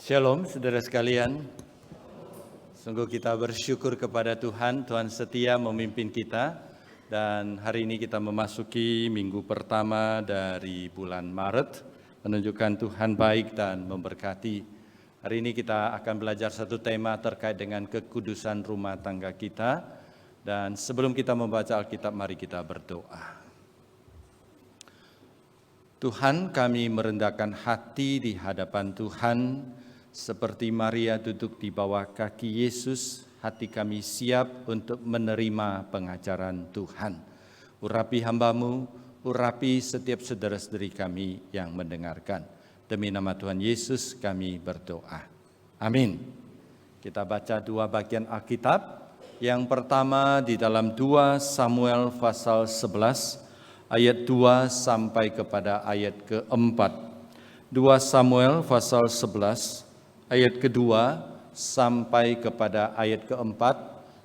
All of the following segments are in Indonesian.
Shalom saudara sekalian, sungguh kita bersyukur kepada Tuhan, Tuhan setia memimpin kita. Dan hari ini kita memasuki minggu pertama dari bulan Maret, menunjukkan Tuhan baik dan memberkati. Hari ini kita akan belajar satu tema terkait dengan kekudusan rumah tangga kita. Dan sebelum kita membaca Alkitab, mari kita berdoa. Tuhan, kami merendahkan hati di hadapan Tuhan. Seperti Maria duduk di bawah kaki Yesus, hati kami siap untuk menerima pengajaran Tuhan. Urapi hamba-Mu, urapi setiap saudara-saudari kami yang mendengarkan. Demi nama Tuhan Yesus kami berdoa. Amin. Kita baca dua bagian Alkitab. Yang pertama di dalam 2 Samuel pasal 11, ayat 2 sampai kepada ayat keempat. 2 Samuel pasal 11, ayat kedua sampai kepada ayat keempat.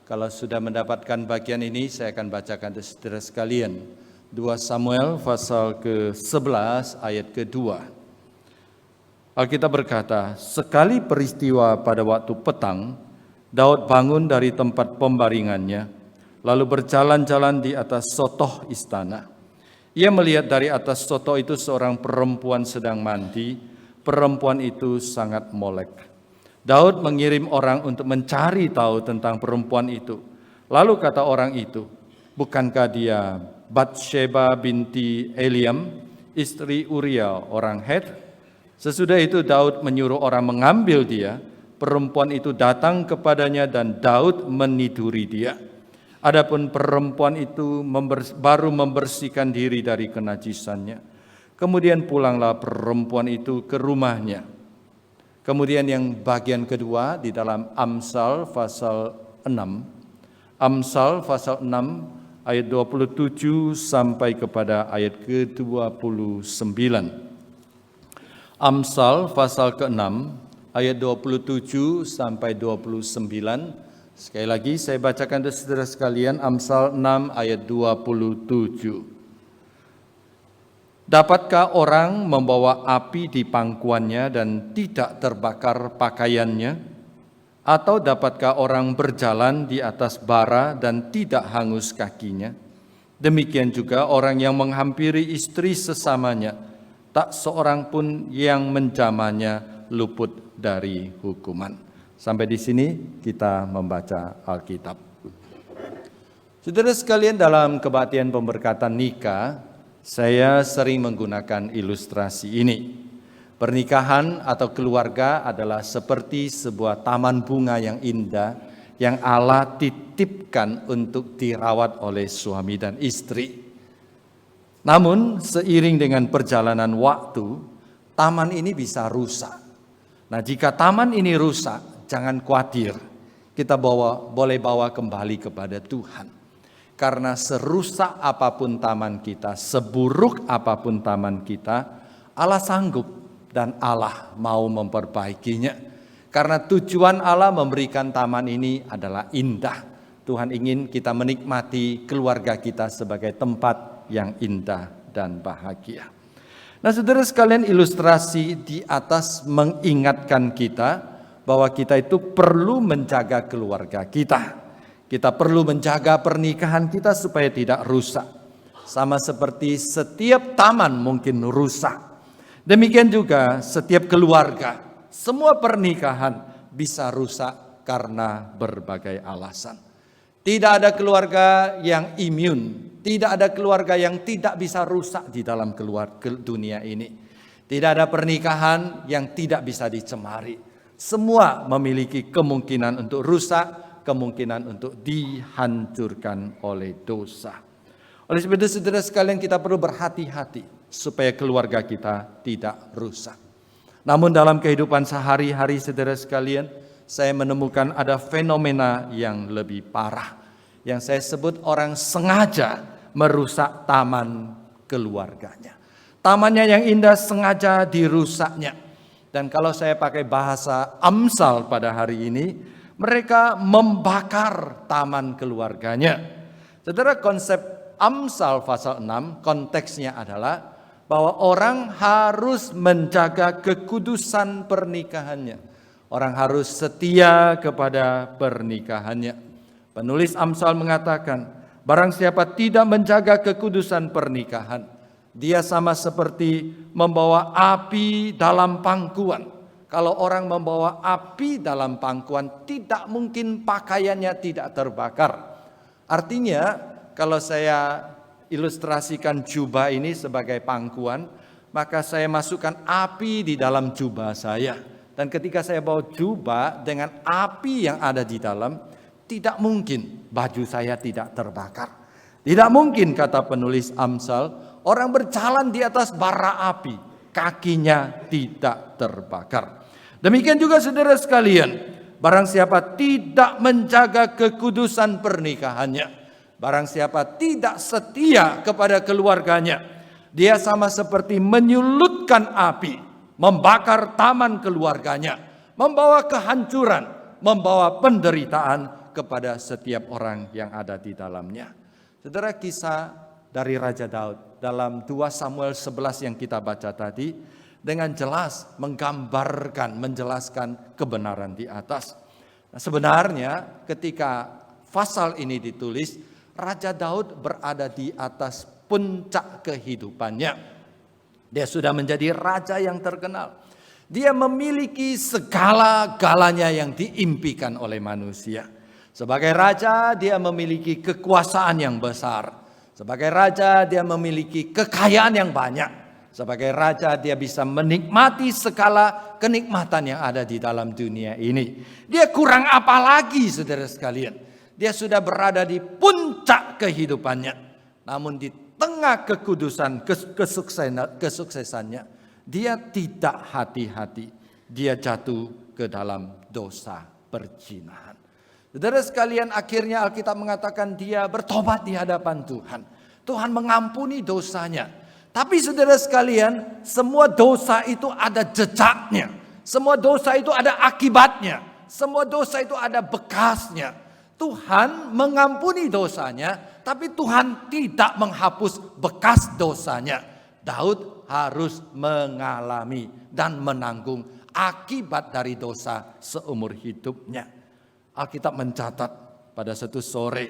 Kalau sudah mendapatkan bagian ini, saya akan bacakan untuk saudara sekalian. 2 Samuel pasal ke-11 ayat kedua. Alkitab berkata, sekali peristiwa pada waktu petang, Daud bangun dari tempat pembaringannya, lalu berjalan-jalan di atas sotoh istana. Ia melihat dari atas sotoh itu seorang perempuan sedang mandi. Perempuan itu sangat molek. Daud mengirim orang untuk mencari tahu tentang perempuan itu. Lalu kata orang itu, bukankah dia Batsheba binti Eliam, istri Uriah orang Het? Sesudah itu Daud menyuruh orang mengambil dia. Perempuan itu datang kepadanya dan Daud meniduri dia. Adapun perempuan itu baru membersihkan diri dari kenajisannya. Kemudian pulanglah perempuan itu ke rumahnya. Kemudian yang bagian kedua di dalam Amsal pasal 6. Amsal pasal 6 ayat 27 sampai kepada ayat ke-29. Amsal pasal ke-6 ayat 27 sampai 29. Sekali lagi saya bacakan untuk saudara sekalian, Amsal 6 ayat 27. Dapatkah orang membawa api di pangkuannya dan tidak terbakar pakaiannya? Atau dapatkah orang berjalan di atas bara dan tidak hangus kakinya? Demikian juga orang yang menghampiri istri sesamanya, tak seorang pun yang menjamahnya luput dari hukuman. Sampai di sini kita membaca Alkitab. Saudara sekalian, dalam kebaktian pemberkatan nikah, saya sering menggunakan ilustrasi ini. Pernikahan atau keluarga adalah seperti sebuah taman bunga yang indah yang Allah titipkan untuk dirawat oleh suami dan istri. Namun seiring dengan perjalanan waktu, taman ini bisa rusak. Nah, jika taman ini rusak, jangan khawatir. Kita boleh bawa kembali kepada Tuhan. Karena serusak apapun taman kita, seburuk apapun taman kita, Allah sanggup dan Allah mau memperbaikinya. Karena tujuan Allah memberikan taman ini adalah indah. Tuhan ingin kita menikmati keluarga kita sebagai tempat yang indah dan bahagia. Nah, saudara sekalian, ilustrasi di atas mengingatkan kita bahwa kita itu perlu menjaga keluarga kita. Kita perlu menjaga pernikahan kita supaya tidak rusak. Sama seperti setiap taman mungkin rusak. Demikian juga setiap keluarga, semua pernikahan bisa rusak karena berbagai alasan. Tidak ada keluarga yang imun, tidak ada keluarga yang tidak bisa rusak di dalam dunia ini. Tidak ada pernikahan yang tidak bisa dicemari. Semua memiliki kemungkinan untuk rusak, kemungkinan untuk dihancurkan oleh dosa. Oleh sebab itu, saudara sekalian, kita perlu berhati-hati supaya keluarga kita tidak rusak. Namun dalam kehidupan sehari-hari, saudara sekalian, saya menemukan ada fenomena yang lebih parah, yang saya sebut orang sengaja merusak taman keluarganya. Tamannya yang indah sengaja dirusaknya. Dan kalau saya pakai bahasa Amsal pada hari ini, mereka membakar taman keluarganya. Saudara, konsep Amsal pasal 6 konteksnya adalah bahwa orang harus menjaga kekudusan pernikahannya. Orang harus setia kepada pernikahannya. Penulis Amsal mengatakan, barang siapa tidak menjaga kekudusan pernikahan, dia sama seperti membawa api dalam pangkuan. Kalau orang membawa api dalam pangkuan, tidak mungkin pakaiannya tidak terbakar. Artinya, kalau saya ilustrasikan jubah ini sebagai pangkuan, maka saya masukkan api di dalam jubah saya. Dan ketika saya bawa jubah dengan api yang ada di dalam, tidak mungkin baju saya tidak terbakar. Tidak mungkin, kata penulis Amsal, orang berjalan di atas bara api, kakinya tidak terbakar. Demikian juga saudara sekalian, barang siapa tidak menjaga kekudusan pernikahannya, barang siapa tidak setia kepada keluarganya, dia sama seperti menyulutkan api, membakar taman keluarganya, membawa kehancuran, membawa penderitaan kepada setiap orang yang ada di dalamnya. Saudara, kisah dari Raja Daud dalam 2 Samuel 11 yang kita baca tadi dengan jelas menggambarkan, menjelaskan kebenaran di atas. Nah, sebenarnya ketika pasal ini ditulis, Raja Daud berada di atas puncak kehidupannya. Dia sudah menjadi raja yang terkenal. Dia memiliki segala-galanya yang diimpikan oleh manusia. Sebagai raja, dia memiliki kekuasaan yang besar. Sebagai raja, dia memiliki kekayaan yang banyak. Sebagai raja, dia bisa menikmati segala kenikmatan yang ada di dalam dunia ini. Dia kurang apa lagi, saudara sekalian? Dia sudah berada di puncak kehidupannya. Namun di tengah kekudusan, kesuksesannya, dia tidak hati-hati. Dia jatuh ke dalam dosa perzinahan. Saudara sekalian, akhirnya Alkitab mengatakan dia bertobat di hadapan Tuhan. Tuhan mengampuni dosanya. Tapi saudara sekalian, semua dosa itu ada jejaknya. Semua dosa itu ada akibatnya. Semua dosa itu ada bekasnya. Tuhan mengampuni dosanya, tapi Tuhan tidak menghapus bekas dosanya. Daud harus mengalami dan menanggung akibat dari dosa seumur hidupnya. Alkitab mencatat pada satu sore,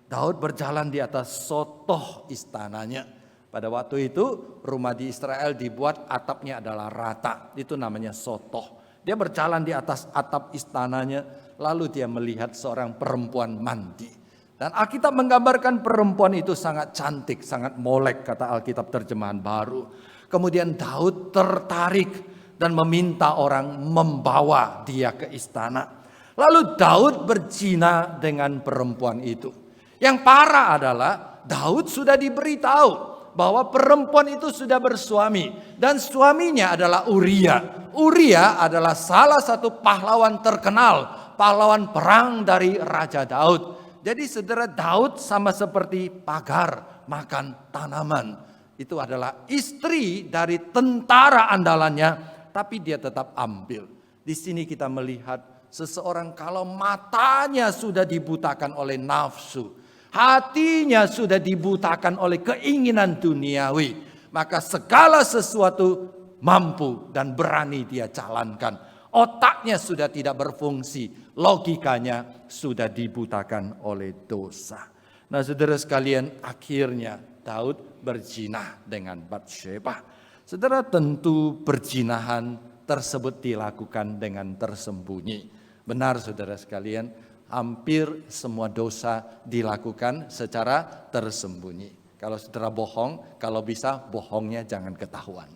Daud berjalan di atas sotoh istananya. Pada waktu itu rumah di Israel dibuat atapnya adalah rata. Itu namanya sotoh. Dia berjalan di atas atap istananya. Lalu dia melihat seorang perempuan mandi. Dan Alkitab menggambarkan perempuan itu sangat cantik, sangat molek, kata Alkitab terjemahan baru. Kemudian Daud tertarik dan meminta orang membawa dia ke istana. Lalu Daud berzina dengan perempuan itu. Yang parah adalah Daud sudah diberitahu bahwa perempuan itu sudah bersuami dan suaminya adalah Uria. Uria adalah salah satu pahlawan terkenal, pahlawan perang dari Raja Daud. Jadi saudara, Daud sama seperti pagar makan tanaman. Itu adalah istri dari tentara andalannya, tapi dia tetap ambil. Di sini kita melihat seseorang kalau matanya sudah dibutakan oleh nafsu, hatinya sudah dibutakan oleh keinginan duniawi, maka segala sesuatu mampu dan berani dia jalankan. Otaknya sudah tidak berfungsi, logikanya sudah dibutakan oleh dosa. Nah, saudara sekalian, akhirnya Daud berzina dengan Batsheba. Saudara, tentu perzinahan tersebut dilakukan dengan tersembunyi. Benar saudara sekalian, hampir semua dosa dilakukan secara tersembunyi. Kalau saudara bohong, kalau bisa bohongnya jangan ketahuan.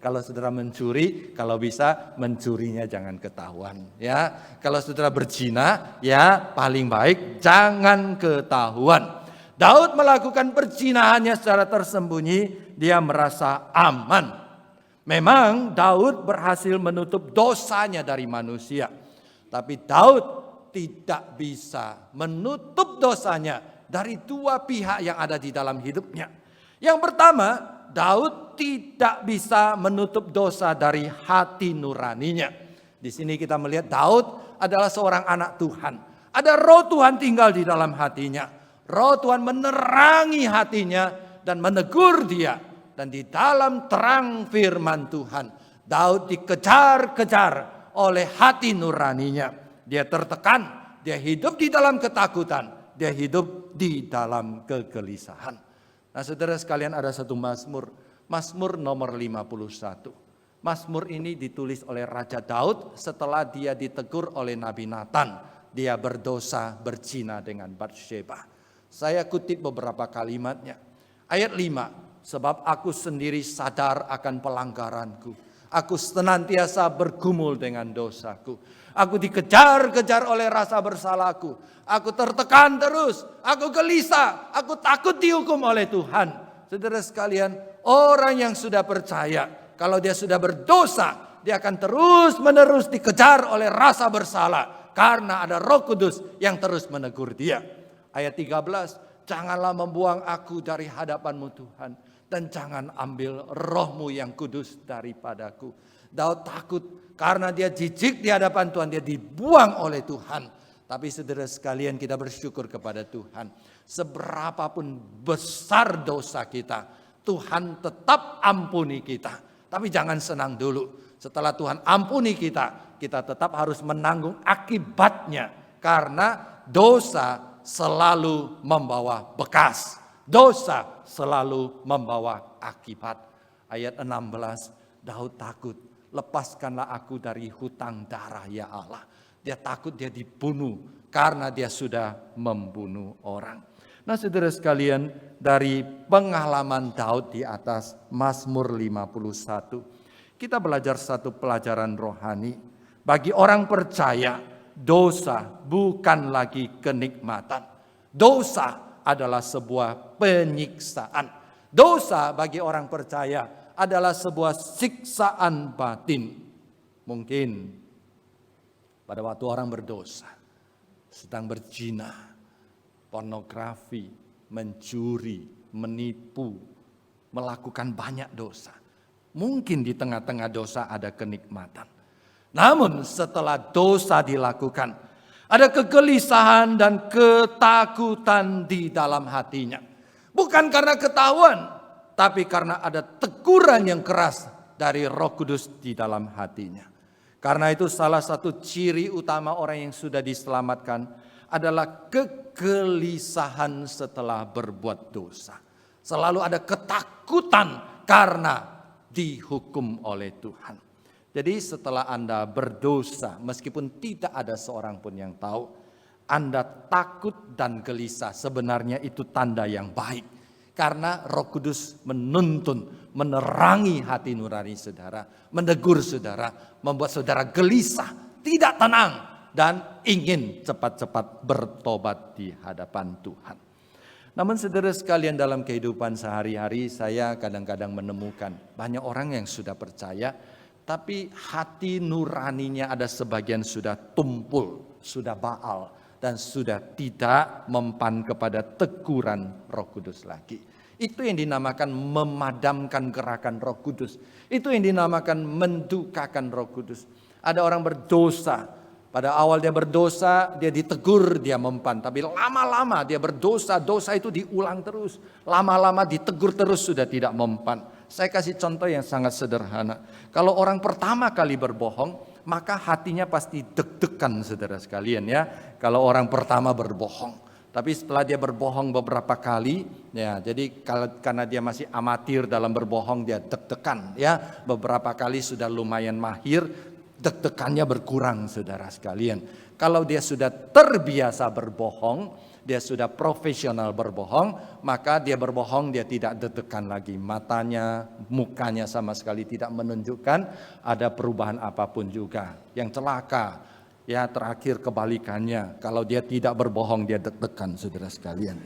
Kalau saudara mencuri, kalau bisa mencurinya jangan ketahuan. Ya, kalau saudara berzina, ya paling baik jangan ketahuan. Daud melakukan perzinahannya secara tersembunyi, dia merasa aman. Memang Daud berhasil menutup dosanya dari manusia. Tapi Daud tidak bisa menutup dosanya dari dua pihak yang ada di dalam hidupnya. Yang pertama, Daud tidak bisa menutup dosa dari hati nuraninya. Di sini kita melihat Daud adalah seorang anak Tuhan. Ada roh Tuhan tinggal di dalam hatinya. Roh Tuhan menerangi hatinya dan menegur dia. Dan di dalam terang firman Tuhan, Daud dikejar-kejar oleh hati nuraninya. Dia tertekan, dia hidup di dalam ketakutan, dia hidup di dalam kegelisahan. Nah saudara sekalian, ada satu Mazmur, Mazmur nomor 51. Mazmur ini ditulis oleh Raja Daud setelah dia ditegur oleh Nabi Nathan. Dia berdosa berzina dengan Batsheba. Saya kutip beberapa kalimatnya. Ayat 5, sebab aku sendiri sadar akan pelanggaranku. Aku senantiasa bergumul dengan dosaku. Aku dikejar-kejar oleh rasa bersalahku. Aku tertekan terus. Aku gelisah. Aku takut dihukum oleh Tuhan. Saudara sekalian, orang yang sudah percaya, kalau dia sudah berdosa, dia akan terus-menerus dikejar oleh rasa bersalah. Karena ada Roh Kudus yang terus menegur dia. Ayat 13, janganlah membuang aku dari hadapan-Mu Tuhan. Dan jangan ambil roh-Mu yang kudus daripadaku. Daud takut karena dia jijik di hadapan Tuhan. Dia dibuang oleh Tuhan. Tapi saudara sekalian, kita bersyukur kepada Tuhan. Seberapapun besar dosa kita, Tuhan tetap ampuni kita. Tapi jangan senang dulu. Setelah Tuhan ampuni kita, kita tetap harus menanggung akibatnya. Karena dosa selalu membawa bekas. Dosa selalu membawa akibat. Ayat 16, Daud takut. Lepaskanlah aku dari hutang darah ya Allah. Dia takut dia dibunuh karena dia sudah membunuh orang. Nah saudara sekalian, dari pengalaman Daud di atas Mazmur 51, kita belajar satu pelajaran rohani. Bagi orang percaya, dosa bukan lagi kenikmatan. Dosa adalah sebuah penyiksaan. Dosa bagi orang percaya adalah sebuah siksaan batin. Mungkin pada waktu orang berdosa, sedang berzina, pornografi, mencuri, menipu, melakukan banyak dosa. Mungkin di tengah-tengah dosa ada kenikmatan. Namun setelah dosa dilakukan, ada kegelisahan dan ketakutan di dalam hatinya. Bukan karena ketahuan, tapi karena ada teguran yang keras dari Roh Kudus di dalam hatinya. Karena itu salah satu ciri utama orang yang sudah diselamatkan adalah kegelisahan setelah berbuat dosa. Selalu ada ketakutan karena dihukum oleh Tuhan. Jadi setelah Anda berdosa, meskipun tidak ada seorang pun yang tahu, Anda takut dan gelisah, sebenarnya itu tanda yang baik. Karena Roh Kudus menuntun, menerangi hati nurani saudara, menegur saudara, membuat saudara gelisah, tidak tenang, dan ingin cepat-cepat bertobat di hadapan Tuhan. Namun saudara sekalian, dalam kehidupan sehari-hari saya kadang-kadang menemukan banyak orang yang sudah percaya, tapi hati nuraninya ada sebagian sudah tumpul, sudah baal, dan sudah tidak mempan kepada teguran Roh Kudus lagi. Itu yang dinamakan memadamkan gerakan Roh Kudus. Itu yang dinamakan mendukakan Roh Kudus. Ada orang berdosa, pada awal dia berdosa, dia ditegur, dia mempan. Tapi lama-lama dia berdosa, dosa itu diulang terus. Lama-lama ditegur terus, sudah tidak mempan. Saya kasih contoh yang sangat sederhana. Kalau orang pertama kali berbohong, maka hatinya pasti deg-degan saudara sekalian ya. Kalau orang pertama berbohong. Tapi setelah dia berbohong beberapa kali, ya jadi karena dia masih amatir dalam berbohong, dia deg-degan ya. Beberapa kali sudah lumayan mahir, deg-degannya berkurang saudara sekalian. Kalau dia sudah terbiasa berbohong, dia sudah profesional berbohong, maka dia berbohong, dia tidak deg-degan lagi. Matanya, mukanya sama sekali tidak menunjukkan ada perubahan apapun juga. Yang celaka, ya terakhir kebalikannya. Kalau dia tidak berbohong, dia deg-degan saudara sekalian.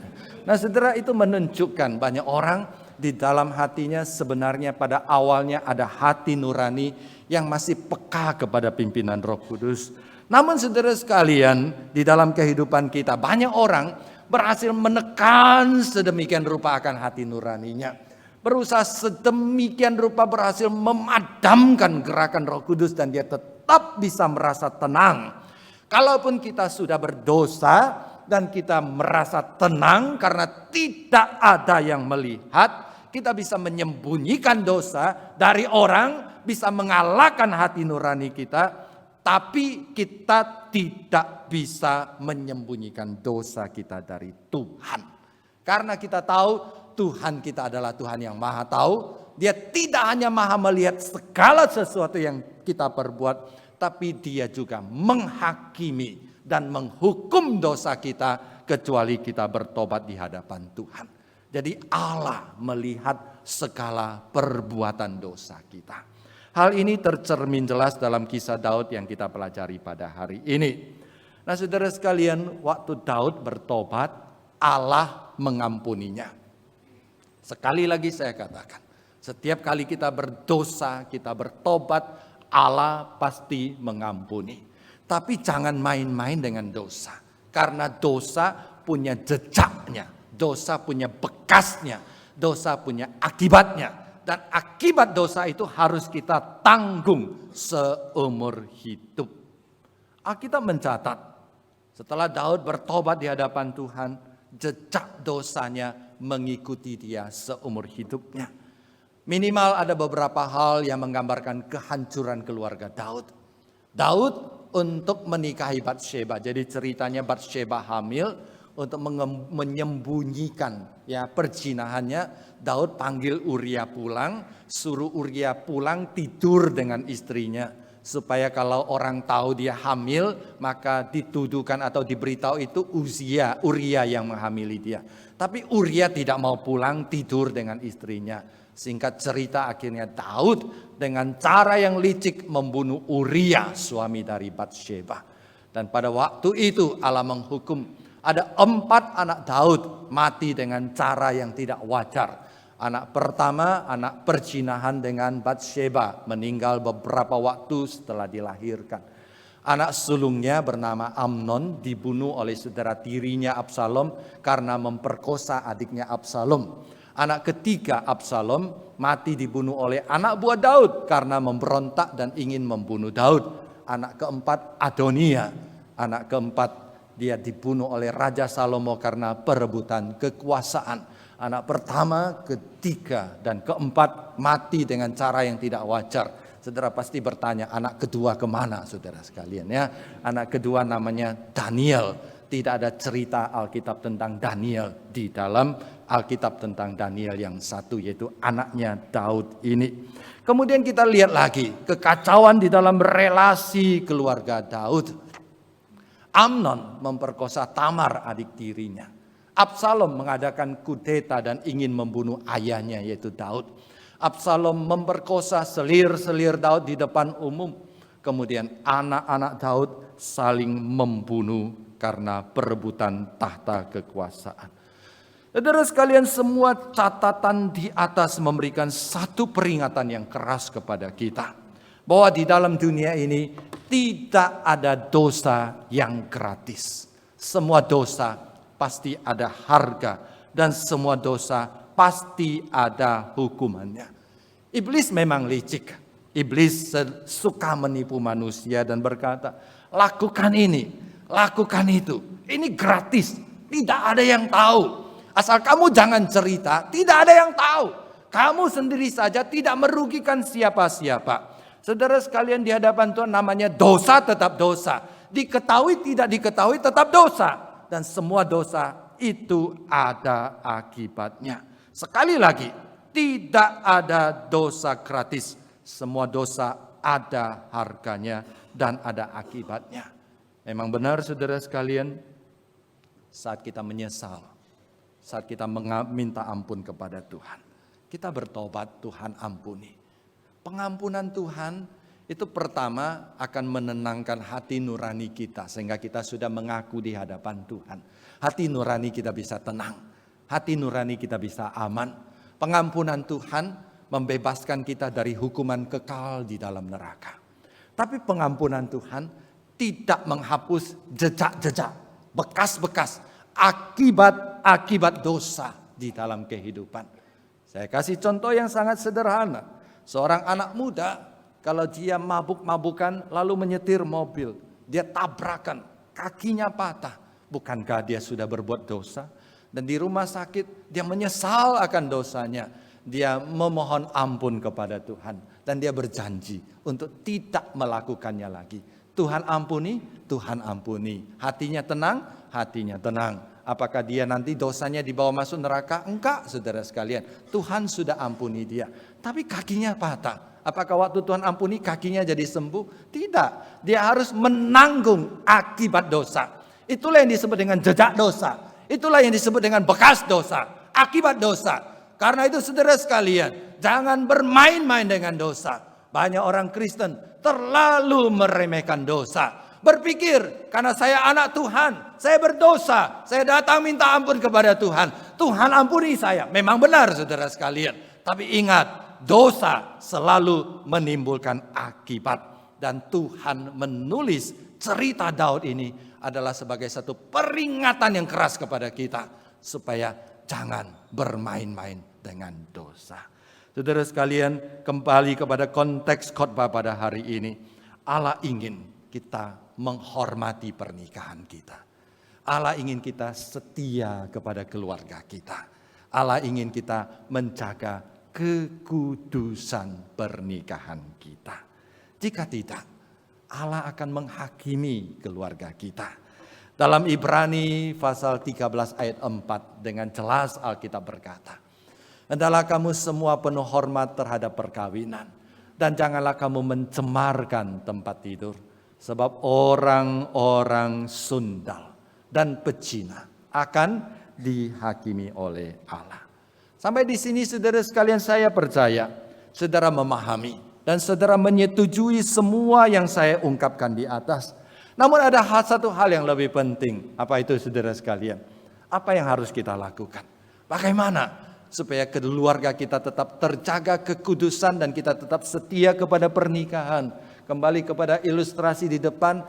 Nah saudara, itu menunjukkan banyak orang di dalam hatinya sebenarnya pada awalnya ada hati nurani yang masih peka kepada pimpinan Roh Kudus. Namun saudara sekalian, di dalam kehidupan kita banyak orang berhasil menekan sedemikian rupa akan hati nuraninya. Berusaha sedemikian rupa berhasil memadamkan gerakan Roh Kudus dan dia tetap bisa merasa tenang. Kalaupun kita sudah berdosa dan kita merasa tenang karena tidak ada yang melihat, kita bisa menyembunyikan dosa dari orang, bisa mengalahkan hati nurani kita. Tapi kita tidak bisa menyembunyikan dosa kita dari Tuhan. Karena kita tahu Tuhan kita adalah Tuhan yang maha tahu. Dia tidak hanya maha melihat segala sesuatu yang kita perbuat, tapi dia juga menghakimi dan menghukum dosa kita kecuali kita bertobat di hadapan Tuhan. Jadi Allah melihat segala perbuatan dosa kita. Hal ini tercermin jelas dalam kisah Daud yang kita pelajari pada hari ini. Nah, saudara sekalian, waktu Daud bertobat, Allah mengampuninya. Sekali lagi saya katakan, setiap kali kita berdosa, kita bertobat, Allah pasti mengampuni. Tapi jangan main-main dengan dosa. Karena dosa punya jejaknya, dosa punya bekasnya, dosa punya akibatnya. Dan akibat dosa itu harus kita tanggung seumur hidup. Alkitab mencatat, setelah Daud bertobat di hadapan Tuhan, jejak dosanya mengikuti dia seumur hidupnya. Minimal ada beberapa hal yang menggambarkan kehancuran keluarga Daud. Daud untuk menikahi Batsheba. Jadi ceritanya Batsheba hamil, untuk menyembunyikan perzinahannya, Daud panggil Uria pulang, suruh Uria pulang tidur dengan istrinya. Supaya kalau orang tahu dia hamil, maka dituduhkan atau diberitahu itu Uria yang menghamili dia. Tapi Uria tidak mau pulang, tidur dengan istrinya. Singkat cerita akhirnya Daud dengan cara yang licik membunuh Uria, suami dari Batsheba. Dan pada waktu itu Allah menghukum. Ada 4 anak Daud mati dengan cara yang tidak wajar. Anak pertama, anak perzinahan dengan Batsheba, meninggal beberapa waktu setelah dilahirkan. Anak sulungnya bernama Amnon dibunuh oleh saudara tirinya Absalom karena memperkosa adiknya Absalom. Anak ketiga Absalom mati dibunuh oleh anak buah Daud karena memberontak dan ingin membunuh Daud. Anak keempat Adonia, anak keempat dia dibunuh oleh Raja Salomo karena perebutan kekuasaan. Anak pertama, ketiga, dan keempat mati dengan cara yang tidak wajar. Saudara pasti bertanya, anak kedua kemana saudara sekalian ya? Anak kedua namanya Daniel. Tidak ada cerita Alkitab tentang Daniel di dalam Alkitab tentang Daniel yang satu, yaitu anaknya Daud ini. Kemudian kita lihat lagi kekacauan di dalam relasi keluarga Daud. Amnon memperkosa Tamar adik tirinya. Absalom mengadakan kudeta dan ingin membunuh ayahnya yaitu Daud. Absalom memperkosa selir-selir Daud di depan umum. Kemudian anak-anak Daud saling membunuh karena perebutan tahta kekuasaan. Saudara sekalian, semua catatan di atas memberikan satu peringatan yang keras kepada kita. Bahwa di dalam dunia ini tidak ada dosa yang gratis. Semua dosa pasti ada harga dan semua dosa pasti ada hukumannya. Iblis memang licik. Iblis suka menipu manusia dan berkata, lakukan ini, lakukan itu. Ini gratis, tidak ada yang tahu. Asal kamu jangan cerita, tidak ada yang tahu. Kamu sendiri saja tidak merugikan siapa-siapa. Saudara sekalian, di hadapan Tuhan namanya dosa tetap dosa. Diketahui tidak diketahui tetap dosa. Dan semua dosa itu ada akibatnya. Sekali lagi, tidak ada dosa gratis. Semua dosa ada harganya dan ada akibatnya. Memang benar saudara sekalian, saat kita menyesal, saat kita meminta ampun kepada Tuhan, kita bertobat, Tuhan ampuni. Pengampunan Tuhan itu pertama akan menenangkan hati nurani kita. Sehingga kita sudah mengaku di hadapan Tuhan. Hati nurani kita bisa tenang. Hati nurani kita bisa aman. Pengampunan Tuhan membebaskan kita dari hukuman kekal di dalam neraka. Tapi pengampunan Tuhan tidak menghapus jejak-jejak, bekas-bekas, akibat-akibat dosa di dalam kehidupan. Saya kasih contoh yang sangat sederhana. Seorang anak muda, kalau dia mabuk-mabukan lalu menyetir mobil, dia tabrakan, kakinya patah. Bukankah dia sudah berbuat dosa? Dan di rumah sakit dia menyesal akan dosanya. Dia memohon ampun kepada Tuhan. Dan dia berjanji untuk tidak melakukannya lagi. Tuhan ampuni, Tuhan ampuni. Hatinya tenang, hatinya tenang. Apakah dia nanti dosanya dibawa masuk neraka? Enggak, saudara sekalian. Tuhan sudah ampuni dia. Tapi kakinya patah. Apakah waktu Tuhan ampuni kakinya jadi sembuh? Tidak. Dia harus menanggung akibat dosa. Itulah yang disebut dengan jejak dosa. Itulah yang disebut dengan bekas dosa. Akibat dosa. Karena itu saudara sekalian, jangan bermain-main dengan dosa. Banyak orang Kristen terlalu meremehkan dosa. Berpikir, karena saya anak Tuhan, saya berdosa, saya datang minta ampun kepada Tuhan. Tuhan ampuni saya. Memang benar saudara sekalian. Tapi ingat, dosa selalu menimbulkan akibat. Dan Tuhan menulis cerita Daud ini adalah sebagai satu peringatan yang keras kepada kita. Supaya jangan bermain-main dengan dosa. Saudara sekalian, kembali kepada konteks khotbah pada hari ini. Allah ingin kita menghormati pernikahan kita. Allah ingin kita setia kepada keluarga kita. Allah ingin kita menjaga kekudusan pernikahan kita. Jika tidak, Allah akan menghakimi keluarga kita. Dalam Ibrani pasal 13 ayat 4 dengan jelas Alkitab berkata, "Hendaklah kamu semua penuh hormat terhadap perkawinan, dan janganlah kamu mencemarkan tempat tidur, sebab orang-orang sundal dan pezina akan dihakimi oleh Allah." Sampai di sini saudara sekalian, saya percaya saudara memahami dan saudara menyetujui semua yang saya ungkapkan di atas. Namun ada satu hal yang lebih penting. Apa itu saudara sekalian? Apa yang harus kita lakukan? Bagaimana supaya keluarga kita tetap terjaga kekudusan dan kita tetap setia kepada pernikahan? Kembali kepada ilustrasi di depan,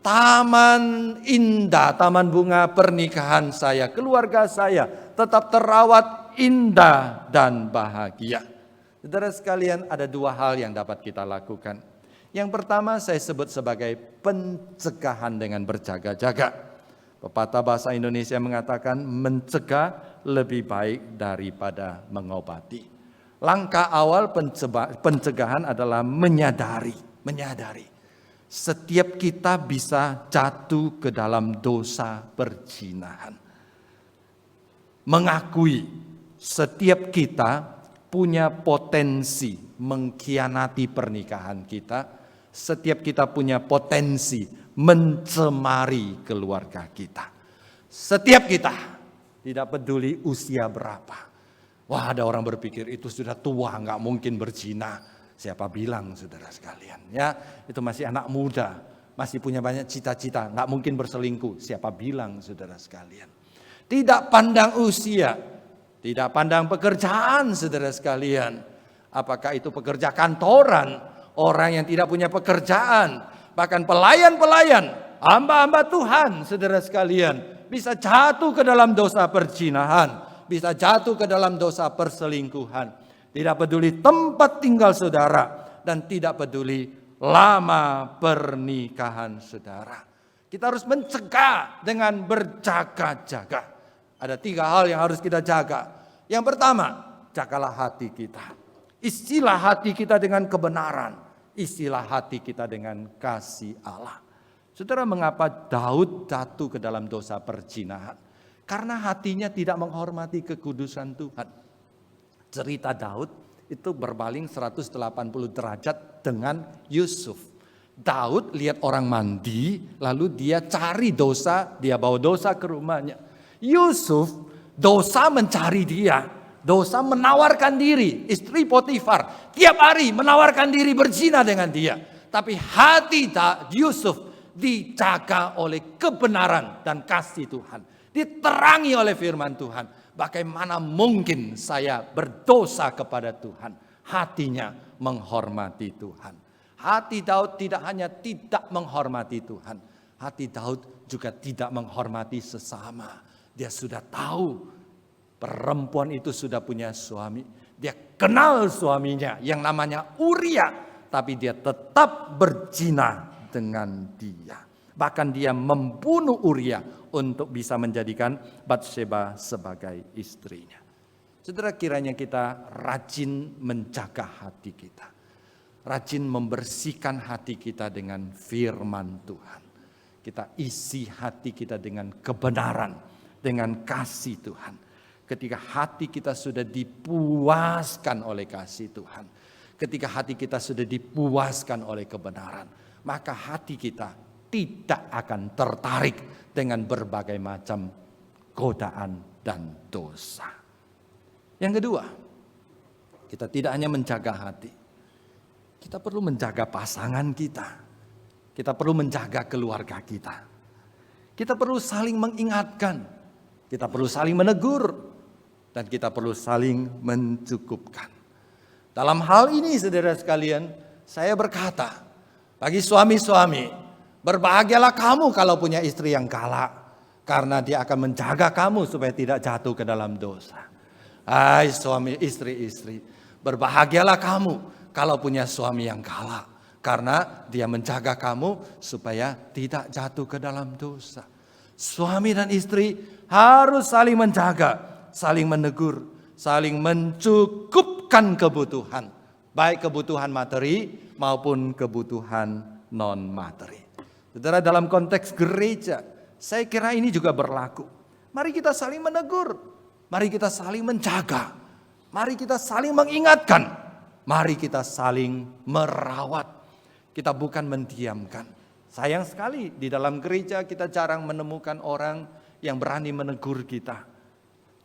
taman indah, taman bunga pernikahan saya, keluarga saya tetap terawat indah dan bahagia. Saudara sekalian, ada dua hal yang dapat kita lakukan. Yang pertama saya sebut sebagai pencegahan dengan berjaga-jaga. Pepatah bahasa Indonesia mengatakan mencegah lebih baik daripada mengobati. Langkah awal pencegahan adalah menyadari. Setiap kita bisa jatuh ke dalam dosa perzinahan. Mengakui setiap kita punya potensi mengkhianati pernikahan kita. Setiap kita punya potensi mencemari keluarga kita. Setiap kita, tidak peduli usia berapa. Wah, ada orang berpikir itu sudah tua, nggak mungkin berzina. Siapa bilang saudara sekalian, ya itu masih anak muda, masih punya banyak cita-cita, nggak mungkin berselingkuh. Siapa bilang saudara sekalian? Tidak pandang usia, tidak pandang pekerjaan saudara sekalian. Apakah itu pekerja kantoran, orang yang tidak punya pekerjaan, bahkan pelayan-pelayan, hamba-hamba Tuhan saudara sekalian, bisa jatuh ke dalam dosa perzinahan, bisa jatuh ke dalam dosa perselingkuhan. Tidak peduli tempat tinggal saudara dan tidak peduli lama pernikahan saudara. Kita harus mencegah dengan berjaga-jaga. Ada 3 hal yang harus kita jaga. Yang pertama, jagalah hati kita. Isilah hati kita dengan kebenaran. Isilah hati kita dengan kasih Allah. Saudara, mengapa Daud jatuh ke dalam dosa perzinahan? Karena hatinya tidak menghormati kekudusan Tuhan. Cerita Daud itu berbaling 180 derajat dengan Yusuf. Daud lihat orang mandi, lalu dia cari dosa, dia bawa dosa ke rumahnya. Yusuf, dosa mencari dia, dosa menawarkan diri. Istri Potifar tiap hari menawarkan diri berzina dengan dia. Tapi hati Yusuf dijaga oleh kebenaran dan kasih Tuhan. Diterangi oleh firman Tuhan. Bagaimana mungkin saya berdosa kepada Tuhan? Hatinya menghormati Tuhan. Hati Daud tidak hanya tidak menghormati Tuhan. Hati Daud juga tidak menghormati sesama. Dia sudah tahu perempuan itu sudah punya suami. Dia kenal suaminya yang namanya Uria. Tapi dia tetap berzina dengan dia. Bahkan dia membunuh Uria untuk bisa menjadikan Batsheba sebagai istrinya. Saudara, kiranya kita rajin menjaga hati kita. rajin membersihkan hati kita dengan firman Tuhan. Kita isi hati kita dengan kebenaran, dengan kasih Tuhan. Ketika hati kita sudah dipuaskan oleh kasih Tuhan, ketika hati kita sudah dipuaskan oleh kebenaran, maka hati kita tidak akan tertarik dengan berbagai macam godaan dan dosa. Yang kedua, kita tidak hanya menjaga hati, kita perlu menjaga pasangan kita. Kita perlu menjaga keluarga kita. Kita perlu saling mengingatkan. Kita perlu saling menegur. Dan kita perlu saling mencukupkan. Dalam hal ini saudara sekalian, saya berkata, bagi suami-suami, berbahagialah kamu kalau punya istri yang galak. Karena dia akan menjaga kamu supaya tidak jatuh ke dalam dosa. Hai suami istri-istri, berbahagialah kamu kalau punya suami yang galak. Karena dia menjaga kamu supaya tidak jatuh ke dalam dosa. Suami dan istri harus saling menjaga, saling menegur, saling mencukupkan kebutuhan. Baik kebutuhan materi maupun kebutuhan non-materi. Saudara, dalam konteks gereja, saya kira ini juga berlaku. Mari kita saling menegur, mari kita saling menjaga, mari kita saling mengingatkan, mari kita saling merawat. Kita bukan mendiamkan. Sayang sekali di dalam gereja kita jarang menemukan orang yang berani menegur kita.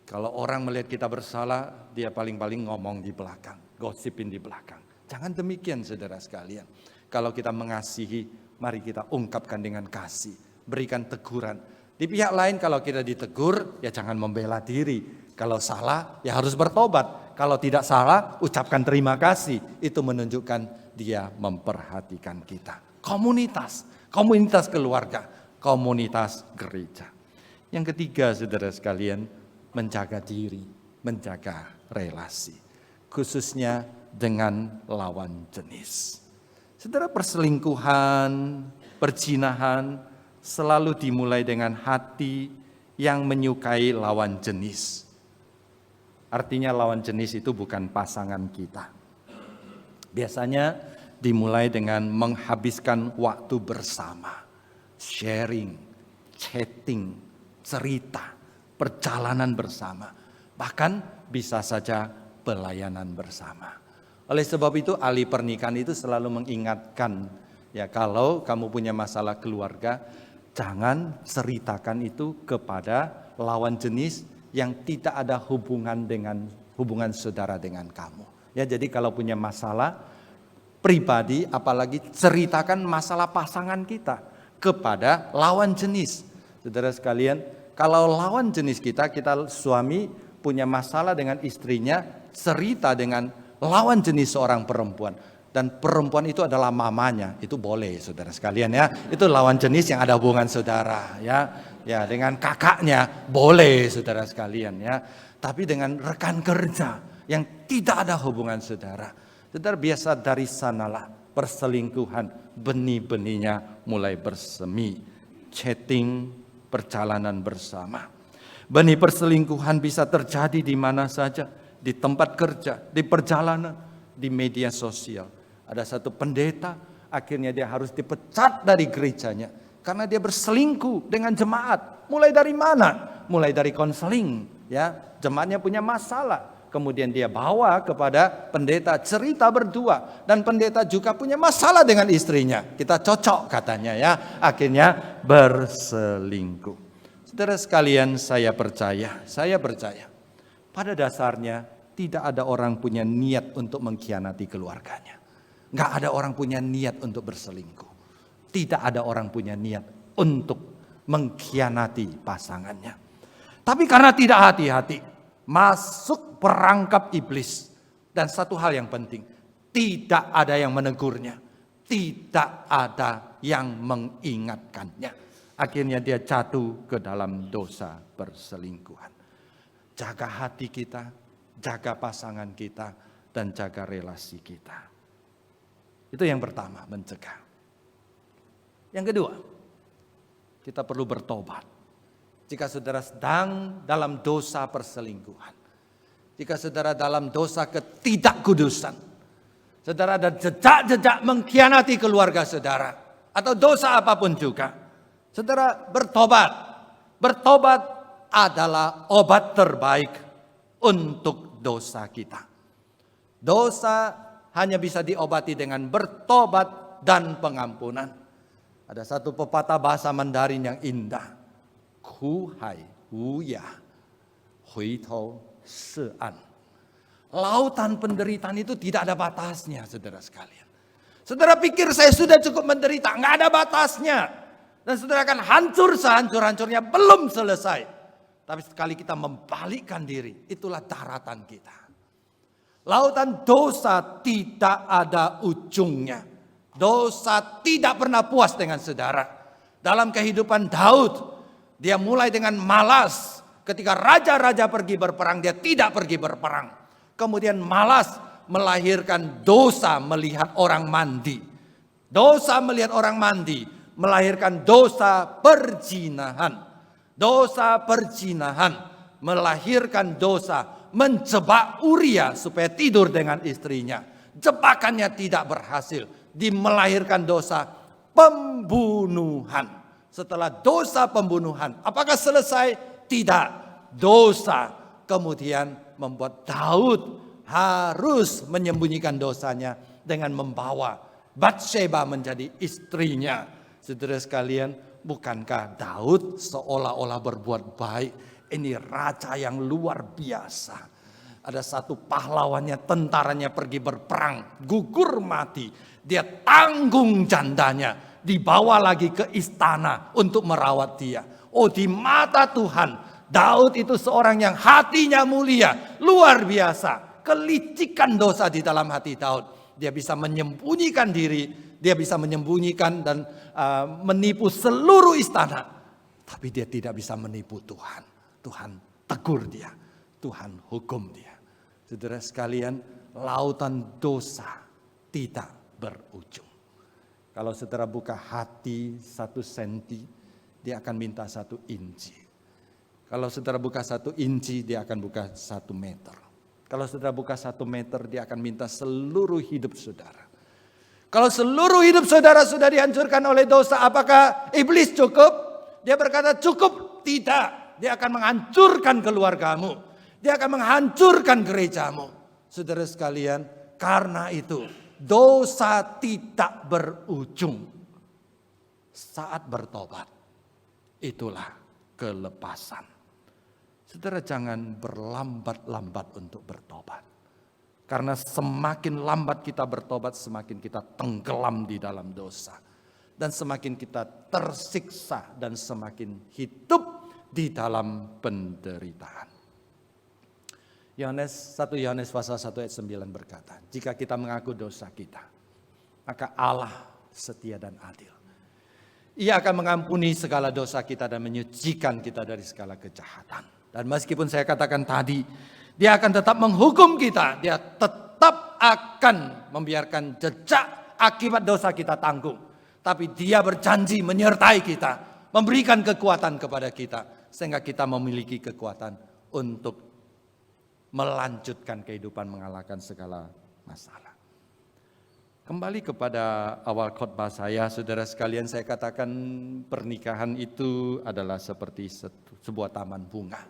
Kalau orang melihat kita bersalah, dia paling-paling ngomong di belakang, gosipin di belakang. Jangan demikian saudara sekalian. Kalau kita mengasihi, mari kita ungkapkan dengan kasih, berikan teguran. Di pihak lain kalau kita ditegur, ya jangan membela diri. Kalau salah, ya harus bertobat. Kalau tidak salah, ucapkan terima kasih. Itu menunjukkan dia memperhatikan kita. Komunitas keluarga, komunitas gereja. Yang ketiga saudara sekalian, menjaga diri, menjaga relasi. Khususnya dengan lawan jenis. Saudara, perselingkuhan, perzinahan selalu dimulai dengan hati yang menyukai lawan jenis. Artinya lawan jenis itu bukan pasangan kita. Biasanya dimulai dengan menghabiskan waktu bersama, sharing, chatting, cerita, perjalanan bersama. Bahkan bisa saja pelayanan bersama. Oleh sebab itu ahli pernikahan itu selalu mengingatkan, ya kalau kamu punya masalah keluarga, jangan ceritakan itu kepada lawan jenis yang tidak ada hubungan saudara dengan kamu. Ya, jadi kalau punya masalah pribadi, apalagi ceritakan masalah pasangan kita kepada lawan jenis. Saudara sekalian, kalau lawan jenis kita suami punya masalah dengan istrinya, cerita dengan lawan jenis seorang perempuan. Dan perempuan itu adalah mamanya, itu boleh saudara sekalian ya. Itu lawan jenis yang ada hubungan saudara ya. Ya, dengan kakaknya boleh saudara sekalian ya. Tapi dengan rekan kerja yang tidak ada hubungan saudara. Saudara, biasa dari sanalah perselingkuhan, benih-benihnya mulai bersemi. Chatting, perjalanan bersama. Benih perselingkuhan bisa terjadi di mana saja. Di tempat kerja, di perjalanan, di media sosial. Ada satu pendeta, akhirnya dia harus dipecat dari gerejanya. Karena dia berselingkuh dengan jemaat. Mulai dari mana? Mulai dari konseling. Ya, jemaatnya punya masalah. Kemudian dia bawa kepada pendeta, cerita berdua. Dan pendeta juga punya masalah dengan istrinya. Kita cocok katanya ya. Akhirnya berselingkuh. Saudara sekalian, saya percaya. Pada dasarnya tidak ada orang punya niat untuk mengkhianati keluarganya. Nggak ada orang punya niat untuk berselingkuh. Tidak ada orang punya niat untuk mengkhianati pasangannya. Tapi karena tidak hati-hati, masuk perangkap iblis. Dan satu hal yang penting, tidak ada yang menegurnya. Tidak ada yang mengingatkannya. Akhirnya dia jatuh ke dalam dosa perselingkuhan. Jaga hati kita, jaga pasangan kita, dan jaga relasi kita. Itu yang pertama, mencegah. Yang kedua, kita perlu bertobat. Jika saudara sedang dalam dosa perselingkuhan, jika saudara dalam dosa ketidakkudusan, saudara ada jejak-jejak mengkhianati keluarga saudara, atau dosa apapun juga, saudara bertobat. Bertobat adalah obat terbaik untuk dosa kita. Dosa hanya bisa diobati dengan bertobat dan pengampunan. Ada satu pepatah bahasa Mandarin yang indah. Ku hai wu ya, hui tou shi an. Lautan penderitaan itu tidak ada batasnya, saudara sekalian. Saudara pikir saya sudah cukup menderita, nggak ada batasnya. Dan saudara akan hancur sehancur-hancurnya, belum selesai. Tapi sekali kita membalikkan diri, itulah daratan kita. Lautan dosa tidak ada ujungnya. Dosa tidak pernah puas dengan saudara. Dalam kehidupan Daud, dia mulai dengan malas. Ketika raja-raja pergi berperang, dia tidak pergi berperang. Kemudian malas melahirkan dosa melihat orang mandi. Dosa melihat orang mandi melahirkan dosa perzinahan. Dosa perzinahan melahirkan dosa menjebak Uria supaya tidur dengan istrinya. Jebakannya tidak berhasil. Melahirkan dosa pembunuhan. Setelah dosa pembunuhan, apakah selesai? Tidak. Dosa kemudian membuat Daud harus menyembunyikan dosanya dengan membawa Batsheba menjadi istrinya. Saudara sekalian, bukankah Daud seolah-olah berbuat baik? Ini raja yang luar biasa. Ada satu pahlawannya, tentaranya pergi berperang, gugur mati. Dia tanggung jandanya, dibawa lagi ke istana untuk merawat dia. Oh, di mata Tuhan, Daud itu seorang yang hatinya mulia, luar biasa. Kelicikan dosa di dalam hati Daud. Dia bisa menyembunyikan diri, dia bisa menyembunyikan dan menipu seluruh istana. Tapi dia tidak bisa menipu Tuhan. Tuhan tegur dia, Tuhan hukum dia. Saudara sekalian, lautan dosa tidak berujung. Kalau saudara buka hati 1 senti, dia akan minta 1 inci. Kalau saudara buka 1 inci, dia akan buka 1 meter. Kalau saudara buka 1 meter, dia akan minta seluruh hidup saudara. Kalau seluruh hidup saudara sudah dihancurkan oleh dosa, apakah iblis cukup? Dia berkata cukup. Tidak. Dia akan menghancurkan keluargamu. Dia akan menghancurkan gerejamu. Saudara sekalian, karena itu dosa tidak berujung. Saat bertobat, itulah kelepasan. Saudara jangan berlambat-lambat untuk bertobat. Karena semakin lambat kita bertobat, semakin kita tenggelam di dalam dosa. Dan semakin kita tersiksa dan semakin hidup di dalam penderitaan. 1 Yohanes pasal 1 ayat 9 berkata, jika kita mengaku dosa kita, maka Allah setia dan adil. Ia akan mengampuni segala dosa kita dan menyucikan kita dari segala kejahatan. Dan meskipun saya katakan tadi, dia akan tetap menghukum kita. Dia tetap akan membiarkan jejak akibat dosa kita tanggung. Tapi dia berjanji menyertai kita, memberikan kekuatan kepada kita. Sehingga kita memiliki kekuatan untuk melanjutkan kehidupan, mengalahkan segala masalah. Kembali kepada awal khotbah saya, saudara sekalian, saya katakan pernikahan itu adalah seperti sebuah taman bunga.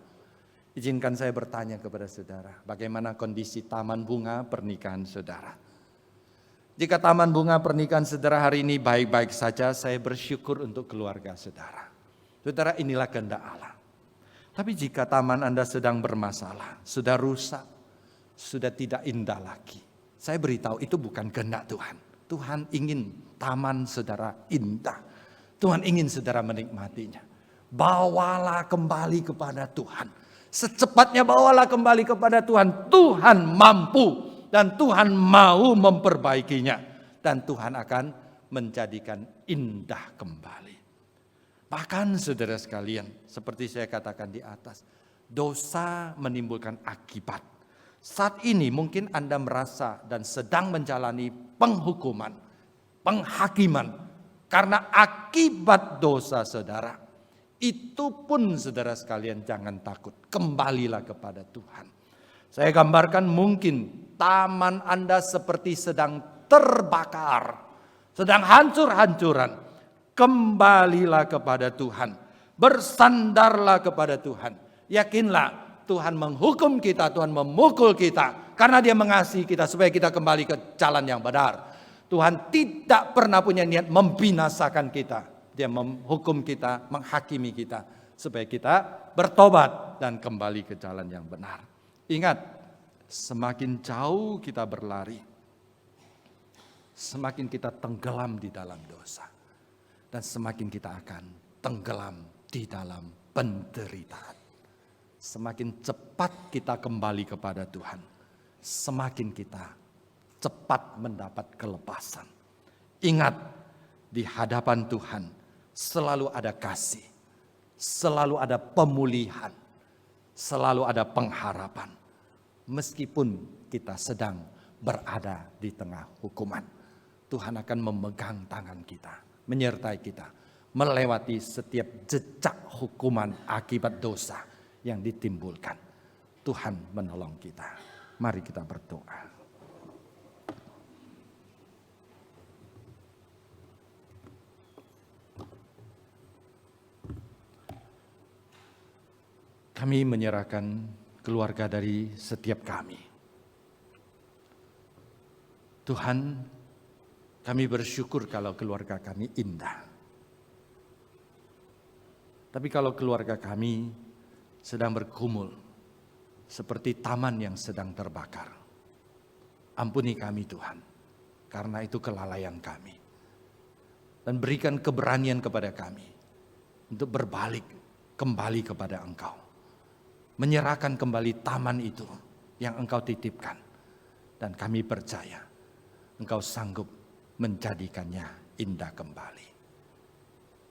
Izinkan saya bertanya kepada saudara, bagaimana kondisi taman bunga pernikahan saudara? Jika taman bunga pernikahan saudara hari ini baik-baik saja, saya bersyukur untuk keluarga saudara. Saudara, inilah kehendak Allah. Tapi jika taman Anda sedang bermasalah, sudah rusak, sudah tidak indah lagi, saya beritahu itu bukan kehendak Tuhan. Tuhan ingin taman saudara indah. Tuhan ingin saudara menikmatinya. Bawalah kembali kepada Tuhan. Secepatnya bawalah kembali kepada Tuhan. Tuhan mampu dan Tuhan mau memperbaikinya. Dan Tuhan akan menjadikan indah kembali. Bahkan saudara sekalian, seperti saya katakan di atas, dosa menimbulkan akibat. Saat ini mungkin Anda merasa dan sedang menjalani penghukuman, penghakiman. Karena akibat dosa saudara. Itu pun saudara sekalian jangan takut, kembalilah kepada Tuhan. Saya gambarkan mungkin taman Anda seperti sedang terbakar, sedang hancur-hancuran. Kembalilah kepada Tuhan, bersandarlah kepada Tuhan. Yakinlah Tuhan menghukum kita, Tuhan memukul kita karena Dia mengasihi kita supaya kita kembali ke jalan yang benar. Tuhan tidak pernah punya niat membinasakan kita. Dia menghukum kita, menghakimi kita supaya kita bertobat dan kembali ke jalan yang benar. Ingat, semakin jauh kita berlari, semakin kita tenggelam di dalam dosa. Dan semakin kita akan tenggelam di dalam penderitaan. Semakin cepat kita kembali kepada Tuhan, semakin kita cepat mendapat kelepasan. Ingat, di hadapan Tuhan selalu ada kasih, selalu ada pemulihan, selalu ada pengharapan. Meskipun kita sedang berada di tengah hukuman, Tuhan akan memegang tangan kita, menyertai kita, melewati setiap jejak hukuman akibat dosa yang ditimbulkan. Tuhan menolong kita. Mari kita berdoa. Kami menyerahkan keluarga dari setiap kami. Tuhan, kami bersyukur kalau keluarga kami indah. Tapi kalau keluarga kami sedang bergumul seperti taman yang sedang terbakar, ampuni kami Tuhan, karena itu kelalaian kami. Dan berikan keberanian kepada kami untuk berbalik kembali kepada Engkau. Menyerahkan kembali taman itu yang Engkau titipkan. Dan kami percaya Engkau sanggup menjadikannya indah kembali.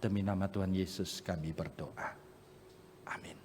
Demi nama Tuhan Yesus kami berdoa. Amin.